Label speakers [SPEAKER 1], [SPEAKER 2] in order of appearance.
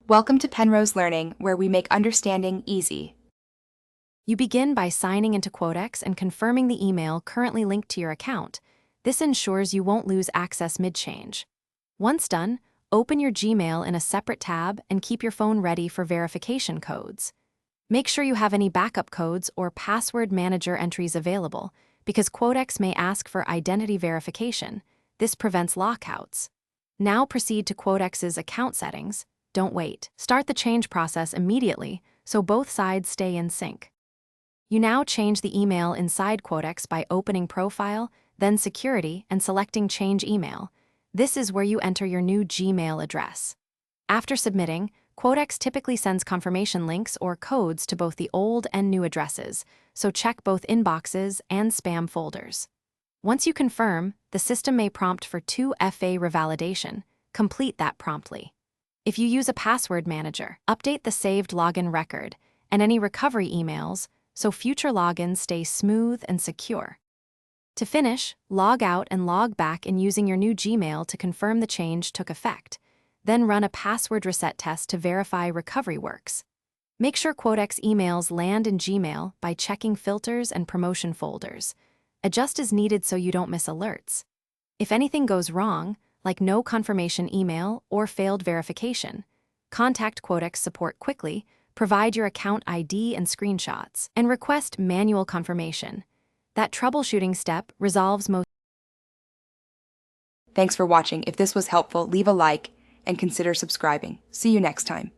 [SPEAKER 1] Welcome to Penrose Learning, where we make understanding easy.
[SPEAKER 2] You begin by signing into Quotex and confirming the email currently linked to your account. This ensures you won't lose access mid-change. Once done, open your Gmail in a separate tab and keep your phone ready for verification codes. Make sure you have any backup codes or password manager entries available, because Quotex may ask for identity verification. This prevents lockouts. Now proceed to Quotex's account settings. Don't wait. Start the change process immediately so both sides stay in sync. You now change the email inside Quotex by opening Profile, then Security, and selecting Change Email. This is where you enter your new Gmail address. After submitting, Quotex typically sends confirmation links or codes to both the old and new addresses, so check both inboxes and spam folders. Once you confirm, the system may prompt for 2FA revalidation. Complete that promptly. If you use a password manager, update the saved login record and any recovery emails so future logins stay smooth and secure. To finish, log out and log back in using your new Gmail to confirm the change took effect. Then run a password reset test to verify recovery works. Make sure Quotex emails land in Gmail by checking filters and promotion folders. Adjust as needed so you don't miss alerts. If anything goes wrong, like no confirmation email or failed verification, contact Quotex support quickly, provide your account ID and screenshots, and request manual confirmation. That troubleshooting step resolves most.
[SPEAKER 1] Thanks for watching. If this was helpful, leave a like and consider subscribing. See you next time.